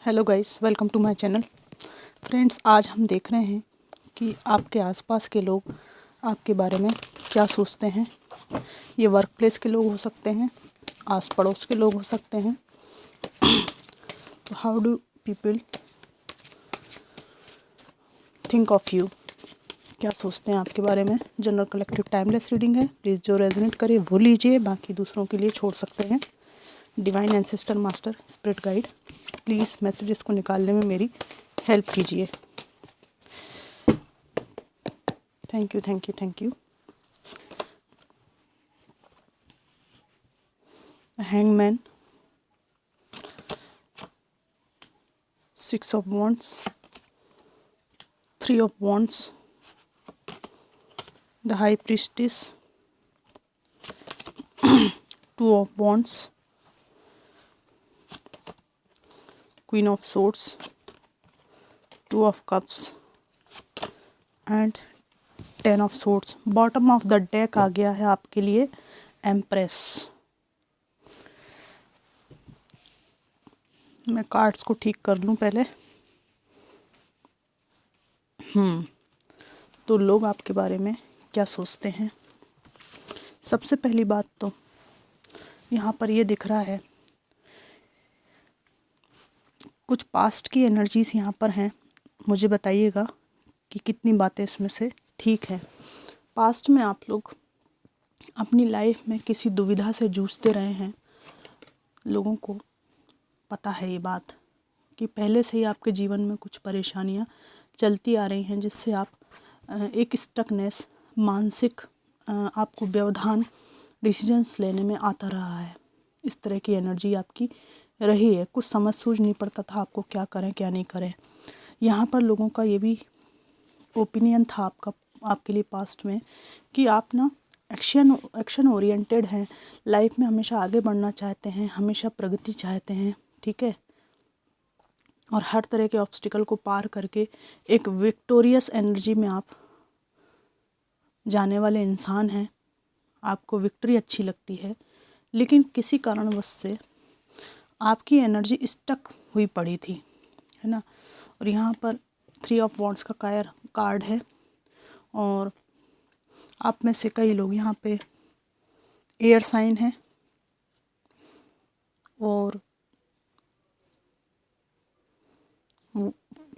Hello guys, welcome to my channel. Friends, आज हम देख रहे हैं कि आपके आसपास के लोग आपके बारे में क्या सोचते हैं। ये वर्क प्लेस के लोग हो सकते हैं, आस पड़ोस के लोग हो सकते हैं। तो how do people think of you, क्या सोचते हैं आपके बारे में। जनरल कलेक्टिव टाइमलेस रीडिंग है। प्लीज़ जो रेजोनेट करे वो लीजिए, बाकी दूसरों के लिए छोड़ सकते हैं। Divine ancestor master spirit guide, please messages को निकालने में मेरी हेल्प कीजिए। Thank you, thank you, thank you. Hangman, 6 of wands, 3 of wands, the high priestess, 2 of wands, queen of swords, 2 of cups and 10 of swords। Bottom of the deck आ गया है आपके लिए एम्प्रेस। मैं कार्ड्स को ठीक कर लूँ पहले। तो लोग आपके बारे में क्या सोचते हैं। सबसे पहली बात तो यहाँ पर ये दिख रहा है, कुछ पास्ट की एनर्जीज यहाँ पर हैं। मुझे बताइएगा कि कितनी बातें इसमें से ठीक है। पास्ट में आप लोग अपनी लाइफ में किसी दुविधा से जूझते रहे हैं। लोगों को पता है ये बात कि पहले से ही आपके जीवन में कुछ परेशानियाँ चलती आ रही हैं, जिससे आप एक स्टकनेस, मानसिक आपको व्यवधान डिसीजंस लेने में आता रहा है। इस तरह की एनर्जी आपकी रही है। कुछ समझ सूझ नहीं पड़ता था आपको क्या करें क्या नहीं करें। यहाँ पर लोगों का ये भी ओपिनियन था आपके लिए पास्ट में कि आप ना एक्शन ओरिएंटेड हैं, लाइफ में हमेशा आगे बढ़ना चाहते हैं, हमेशा प्रगति चाहते हैं, ठीक है। और हर तरह के ऑब्स्टिकल को पार करके एक विक्टोरियस एनर्जी में आप जाने वाले इंसान हैं। आपको विक्ट्री अच्छी लगती है, लेकिन किसी कारणवश से आपकी एनर्जी स्टक हुई पड़ी थी, है ना। और यहाँ पर 3 ऑफ वॉन्ड्स का कार्ड है और आप में से कई लोग यहाँ पे एयर साइन है और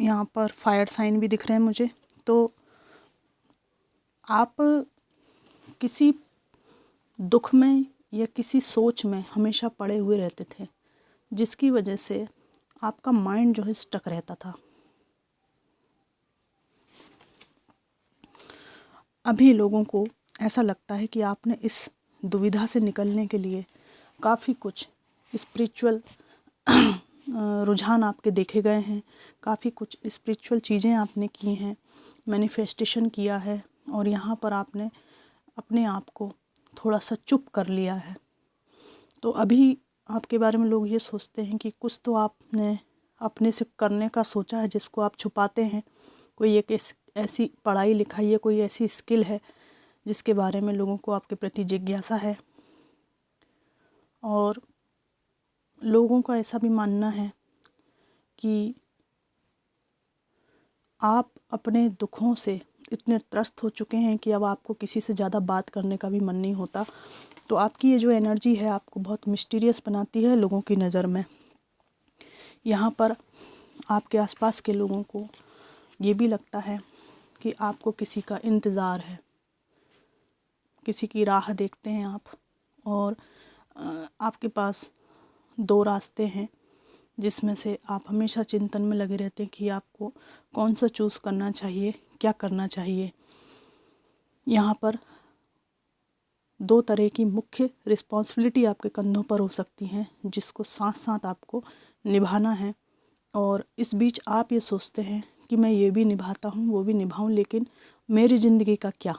यहाँ पर फायर साइन भी दिख रहे हैं मुझे। तो आप किसी दुख में या किसी सोच में हमेशा पड़े हुए रहते थे, जिसकी वजह से आपका माइंड जो है स्टक रहता था। अभी लोगों को ऐसा लगता है कि आपने इस दुविधा से निकलने के लिए काफ़ी कुछ स्पिरिचुअल रुझान आपके देखे गए हैं, काफ़ी कुछ स्पिरिचुअल चीज़ें आपने की हैं, मैनिफेस्टेशन किया है और यहाँ पर आपने अपने आप को थोड़ा सा चुप कर लिया है। तो अभी आपके बारे में लोग ये सोचते हैं कि कुछ तो आपने अपने से करने का सोचा है जिसको आप छुपाते हैं। कोई एक ऐसी पढ़ाई लिखाई है, कोई ऐसी स्किल है जिसके बारे में लोगों को आपके प्रति जिज्ञासा है। और लोगों का ऐसा भी मानना है कि आप अपने दुखों से इतने त्रस्त हो चुके हैं कि अब आपको किसी से ज़्यादा बात करने का भी मन नहीं होता। तो आपकी ये जो एनर्जी है आपको बहुत मिस्टीरियस बनाती है लोगों की नज़र में। यहाँ पर आपके आसपास के लोगों को ये भी लगता है कि आपको किसी का इंतज़ार है, किसी की राह देखते हैं आप। और आपके पास 2 रास्ते हैं जिसमें से आप हमेशा चिंतन में लगे रहते हैं कि आपको कौन सा चूज़ करना चाहिए, क्या करना चाहिए। यहाँ पर 2 तरह की मुख्य रिस्पॉन्सिबिलिटी आपके कंधों पर हो सकती हैं, जिसको साथ साथ आपको निभाना है। और इस बीच आप ये सोचते हैं कि मैं ये भी निभाता हूँ, वो भी निभाऊँ, लेकिन मेरी ज़िंदगी का क्या।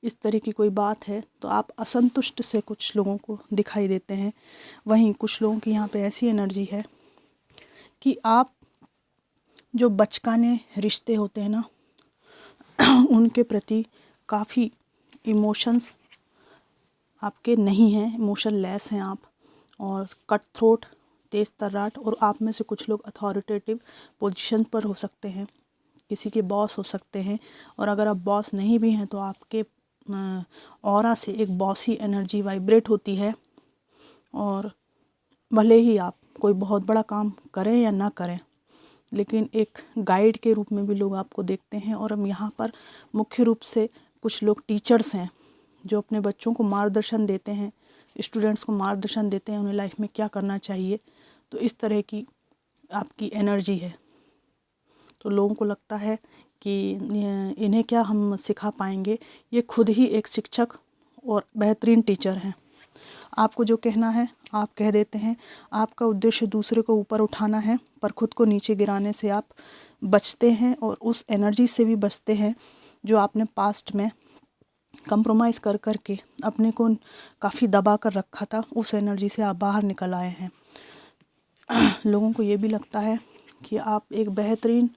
इस तरह की कोई बात है तो आप असंतुष्ट से कुछ लोगों को दिखाई देते हैं। वहीं कुछ लोगों की यहाँ पे ऐसी एनर्जी है कि आप जो बचकाने रिश्ते होते हैं ना उनके प्रति काफ़ी इमोशंस आपके नहीं हैं, इमोशन लेस हैं आप। और कट थ्रोट तेज़ तर्राट, और आप में से कुछ लोग अथॉरिटेटिव पोजीशन पर हो सकते हैं, किसी के बॉस हो सकते हैं। और अगर आप बॉस नहीं भी हैं तो आपके ऑरा से एक बॉसी एनर्जी वाइब्रेट होती है। और भले ही आप कोई बहुत बड़ा काम करें या ना करें, लेकिन एक गाइड के रूप में भी लोग आपको देखते हैं। और हम यहाँ पर मुख्य रूप से कुछ लोग टीचर्स हैं जो अपने बच्चों को मार्गदर्शन देते हैं, स्टूडेंट्स को मार्गदर्शन देते हैं उन्हें लाइफ में क्या करना चाहिए। तो इस तरह की आपकी एनर्जी है। तो लोगों को लगता है कि इन्हें क्या हम सिखा पाएंगे, ये खुद ही एक शिक्षक और बेहतरीन टीचर हैं। आपको जो कहना है आप कह देते हैं। आपका उद्देश्य दूसरे को ऊपर उठाना है, पर खुद को नीचे गिराने से आप बचते हैं और उस एनर्जी से भी बचते हैं जो आपने पास्ट में कंप्रोमाइज़ कर कर के अपने को काफ़ी दबा कर रखा था। उस एनर्जी से आप बाहर निकल आए हैं। लोगों को ये भी लगता है कि आप एक बेहतरीन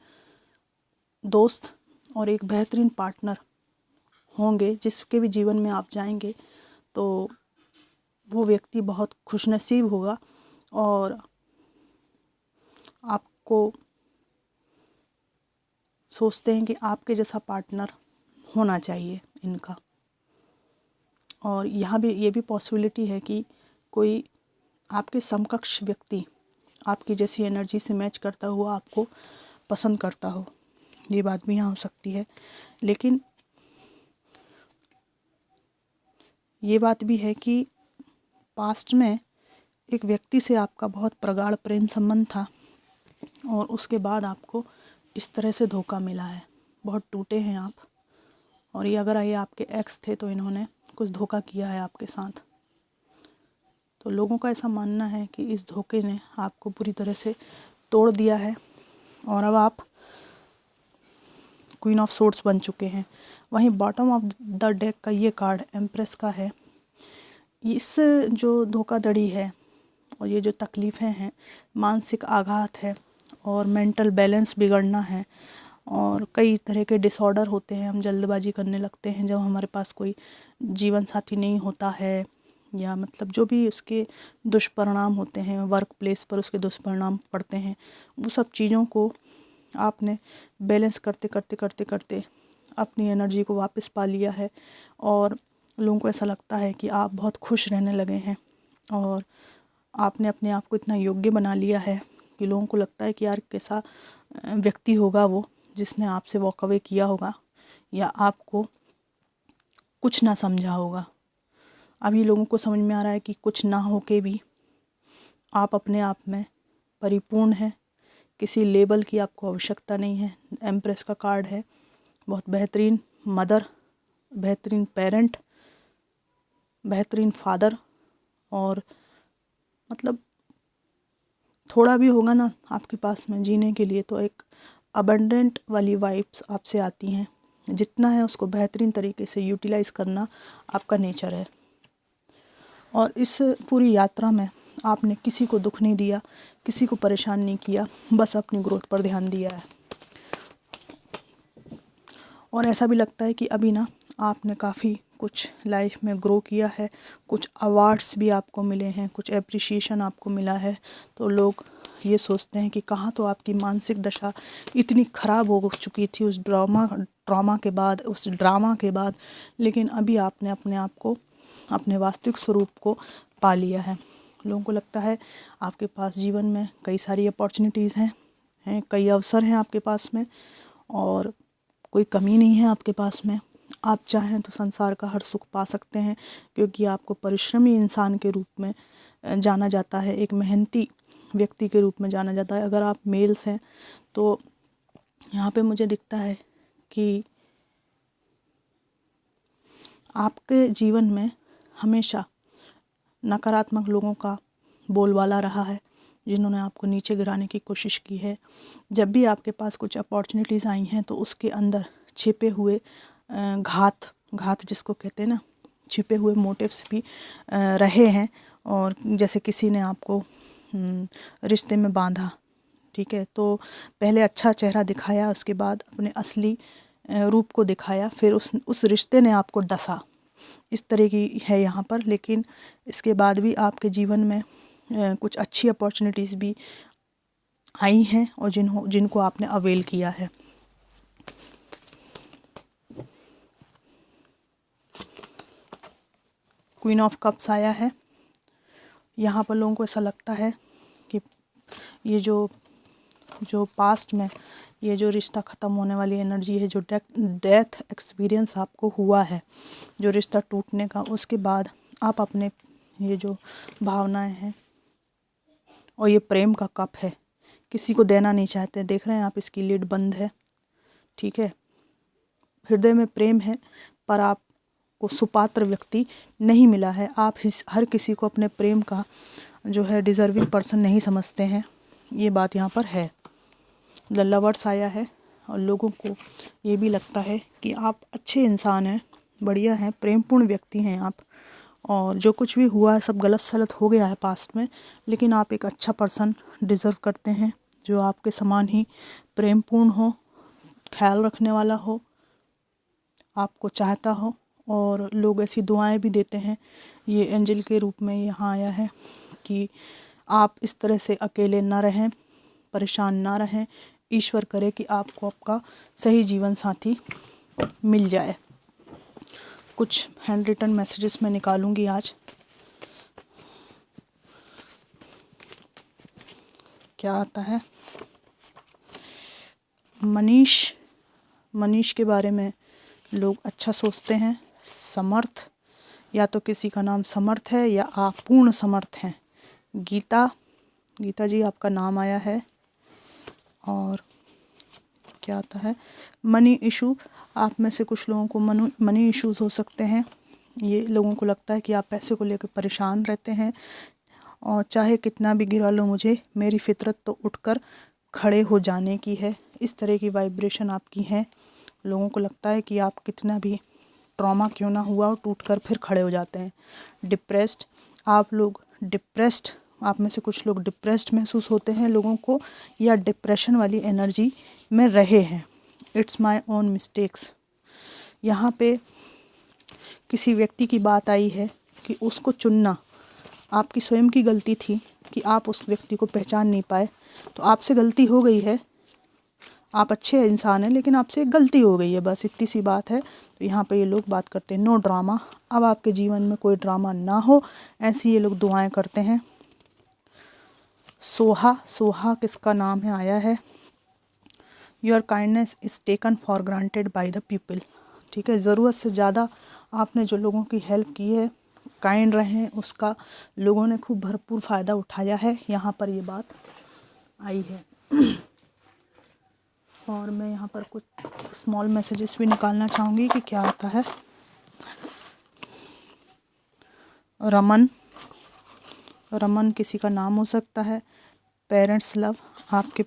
दोस्त और एक बेहतरीन पार्टनर होंगे। जिसके भी जीवन में आप जाएंगे तो वो व्यक्ति बहुत खुशनसीब होगा और आपको सोचते हैं कि आपके जैसा पार्टनर होना चाहिए इनका। और यहाँ भी ये भी पॉसिबिलिटी है कि कोई आपके समकक्ष व्यक्ति आपकी जैसी एनर्जी से मैच करता हुआ आपको पसंद करता हो, ये बात भी यहाँ हो सकती है। लेकिन ये बात भी है कि पास्ट में एक व्यक्ति से आपका बहुत प्रगाढ़ प्रेम संबंध था और उसके बाद आपको इस तरह से धोखा मिला है, बहुत टूटे हैं आप। और ये अगर ये आपके एक्स थे तो इन्होंने कुछ धोखा किया है आपके साथ। तो लोगों का ऐसा मानना है कि इस धोखे ने आपको पूरी तरह से तोड़ दिया है और अब आप क्वीन ऑफ सोर्ड्स बन चुके हैं। वहीं बॉटम ऑफ द डेक का ये कार्ड एम्प्रेस का है। इस जो धोखाधड़ी है और ये जो तकलीफ़ें हैं, मानसिक आघात है और मेंटल बैलेंस बिगड़ना है और कई तरह के डिसऑर्डर होते हैं। हम जल्दबाजी करने लगते हैं जब हमारे पास कोई जीवन साथी नहीं होता है, या मतलब जो भी उसके दुष्परिणाम होते हैं, वर्क प्लेस पर उसके दुष्परिणाम पड़ते हैं, वो सब चीज़ों को आपने बैलेंस करते करते करते करते अपनी एनर्जी को वापस पा लिया है। और लोगों को ऐसा लगता है कि आप बहुत खुश रहने लगे हैं और आपने अपने आप को इतना योग्य बना लिया है कि लोगों को लगता है कि यार कैसा व्यक्ति होगा वो जिसने आपसे वॉक अवे किया होगा या आपको कुछ ना समझा होगा। अभी लोगों को समझ में आ रहा है कि कुछ ना हो के भी आप अपने आप में परिपूर्ण हैं, किसी लेबल की आपको आवश्यकता नहीं है। एम्प्रेस का कार्ड है, बहुत बेहतरीन मदर, बेहतरीन पेरेंट, बेहतरीन फादर। और मतलब थोड़ा भी होगा ना आपके पास में जीने के लिए तो एक अबंडेंट वाली वाइब्स आपसे आती हैं। जितना है उसको बेहतरीन तरीके से यूटिलाइज़ करना आपका नेचर है। और इस पूरी यात्रा में आपने किसी को दुख नहीं दिया, किसी को परेशान नहीं किया, बस अपनी ग्रोथ पर ध्यान दिया है। और ऐसा भी लगता है कि अभी ना आपने काफ़ी कुछ लाइफ में ग्रो किया है, कुछ अवार्ड्स भी आपको मिले हैं, कुछ एप्रिसिएशन आपको मिला है। तो लोग ये सोचते हैं कि कहाँ तो आपकी मानसिक दशा इतनी ख़राब हो चुकी थी उस ट्रॉमा के बाद, उस ड्रामा के बाद, लेकिन अभी आपने अपने आप को, अपने वास्तविक स्वरूप को पा लिया है। लोगों को लगता है आपके पास जीवन में कई सारी अपॉर्चुनिटीज़ हैं, कई अवसर हैं आपके पास में और कोई कमी नहीं है आपके पास में। आप चाहें तो संसार का हर सुख पा सकते हैं, क्योंकि आपको परिश्रमी इंसान के रूप में जाना जाता है, एक मेहनती व्यक्ति के रूप में जाना जाता है। अगर आप मेल्स हैं तो यहाँ पे मुझे दिखता है कि आपके जीवन में हमेशा नकारात्मक लोगों का बोलबाला रहा है, जिन्होंने आपको नीचे गिराने की कोशिश की है। जब भी आपके पास कुछ अपॉर्चुनिटीज़ आई हैं तो उसके अंदर छिपे हुए घात जिसको कहते हैं ना, छिपे हुए मोटिव्स भी रहे हैं। और जैसे किसी ने आपको रिश्ते में बांधा, ठीक है, तो पहले अच्छा चेहरा दिखाया, उसके बाद अपने असली रूप को दिखाया, फिर उस रिश्ते ने आपको डसा। इस तरह की है यहाँ पर। लेकिन इसके बाद भी आपके जीवन में कुछ अच्छी अपॉर्चुनिटीज़ भी आई हैं और जिनको आपने अवेल किया है। क्वीन ऑफ कप्स आया है। यहाँ पर लोगों को ऐसा लगता है कि ये जो पास्ट में ये जो रिश्ता ख़त्म होने वाली एनर्जी है, जो डेथ एक्सपीरियंस आपको हुआ है, जो रिश्ता टूटने का, उसके बाद आप अपने ये जो भावनाएं हैं और ये प्रेम का कप है, किसी को देना नहीं चाहते। देख रहे हैं आप, इसकी लिड बंद है, ठीक है। हृदय में प्रेम है पर आपको सुपात्र व्यक्ति नहीं मिला है। आप हर किसी को अपने प्रेम का जो है डिज़र्विंग पर्सन नहीं समझते हैं, ये बात यहाँ पर है। द लवर्स आया है और लोगों को ये भी लगता है कि आप अच्छे इंसान हैं, बढ़िया हैं, प्रेमपूर्ण व्यक्ति हैं आप, और जो कुछ भी हुआ है सब गलत सलत हो गया है पास्ट में, लेकिन आप एक अच्छा पर्सन डिज़र्व करते हैं जो आपके समान ही प्रेमपूर्ण हो, ख्याल रखने वाला हो, आपको चाहता हो, और लोग ऐसी दुआएं भी देते हैं। ये एंजल के रूप में यहाँ आया है कि आप इस तरह से अकेले ना रहें, परेशान ना रहें। ईश्वर करे कि आपको आपका सही जीवन साथी मिल जाए। कुछ हैंड रिटन मैसेजेस मैं निकालूंगी आज। क्या आता है? मनीष के बारे में लोग अच्छा सोचते हैं। समर्थ, या तो किसी का नाम समर्थ है या आप पूर्ण समर्थ हैं। गीता जी आपका नाम आया है। और क्या आता है? मनी इशू, आप में से कुछ लोगों को मनी इश्यूज हो सकते हैं। ये लोगों को लगता है कि आप पैसे को लेकर परेशान रहते हैं और चाहे कितना भी गिरा लो मुझे, मेरी फितरत तो उठकर खड़े हो जाने की है। इस तरह की वाइब्रेशन आपकी है। लोगों को लगता है कि आप कितना भी ट्रॉमा क्यों ना हुआ और टूट कर फिर खड़े हो जाते हैं। डिप्रेस्ड, आप में से कुछ लोग डिप्रेस्ड महसूस होते हैं लोगों को, या डिप्रेशन वाली एनर्जी में रहे हैं। इट्स माय ओन मिस्टेक्स, यहाँ पे किसी व्यक्ति की बात आई है कि उसको चुनना आपकी स्वयं की गलती थी कि आप उस व्यक्ति को पहचान नहीं पाए। तो आपसे गलती हो गई है, आप अच्छे इंसान हैं लेकिन आपसे एक गलती हो गई है, बस इतनी सी बात है। तो यहाँ पे ये लोग बात करते हैं नो ड्रामा, अब आपके जीवन में कोई ड्रामा ना हो, ऐसी ये लोग दुआएं करते हैं। सोहा किसका नाम है आया है? Your kindness is taken for granted by the people, ठीक है। ज़रूरत से ज़्यादा आपने जो लोगों की हेल्प की है, काइंड रहे, उसका लोगों ने खूब भरपूर फ़ायदा उठाया है, यहाँ पर ये बात आई है। और मैं यहाँ पर कुछ स्मॉल मैसेजेस भी निकालना चाहूँगी कि क्या आता है। रमन किसी का नाम हो सकता है। पेरेंट्स लव, आपके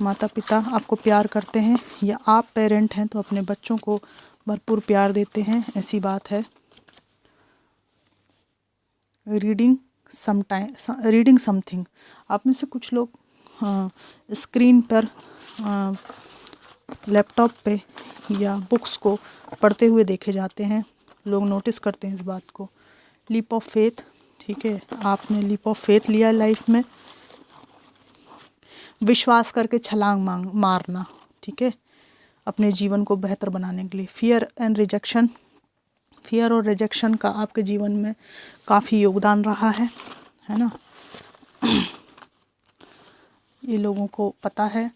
माता पिता आपको प्यार करते हैं, या आप पेरेंट हैं तो अपने बच्चों को भरपूर प्यार देते हैं, ऐसी बात है। रीडिंग समथिंग, आप में से कुछ लोग स्क्रीन पर लैपटॉप पे या बुक्स को पढ़ते हुए देखे जाते हैं, लोग नोटिस करते हैं इस बात को। लीप ऑफ फेथ, ठीक है, आपने लीप ऑफ फेथ लिया है लाइफ में। विश्वास करके छलांग मारना, ठीक है, अपने जीवन को बेहतर बनाने के लिए। फियर और रिजेक्शन का आपके जीवन में काफ़ी योगदान रहा है ना, ये लोगों को पता है।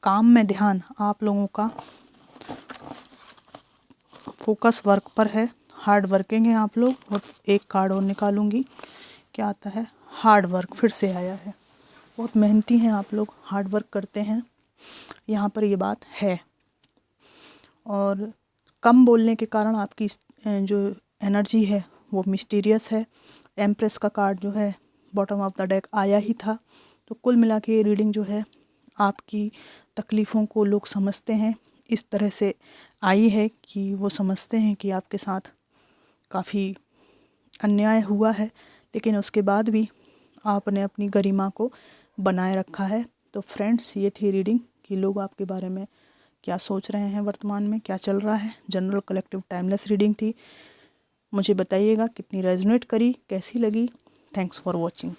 काम में ध्यान, आप लोगों का फोकस वर्क पर है, हार्ड वर्किंग है आप लोग। और एक कार्ड और निकालूंगी, क्या आता है? हार्ड वर्क, फिर से आया है। बहुत मेहनती हैं आप लोग, हार्ड वर्क करते हैं, यहाँ पर ये बात है। और कम बोलने के कारण आपकी जो एनर्जी है वो मिस्टीरियस है। एम्प्रेस का कार्ड जो है बॉटम ऑफ द डेक आया ही था। तो कुल मिला के ये रीडिंग जो है आपकी तकलीफ़ों को लोग समझते हैं, इस तरह से आई है कि वो समझते हैं कि आपके साथ काफ़ी अन्याय हुआ है, लेकिन उसके बाद भी आपने अपनी गरिमा को बनाए रखा है। तो फ्रेंड्स, ये थी रीडिंग कि लोग आपके बारे में क्या सोच रहे हैं, वर्तमान में क्या चल रहा है। जनरल कलेक्टिव टाइमलेस रीडिंग थी। मुझे बताइएगा कितनी रेजोनेट करी, कैसी लगी। Thanks for watching.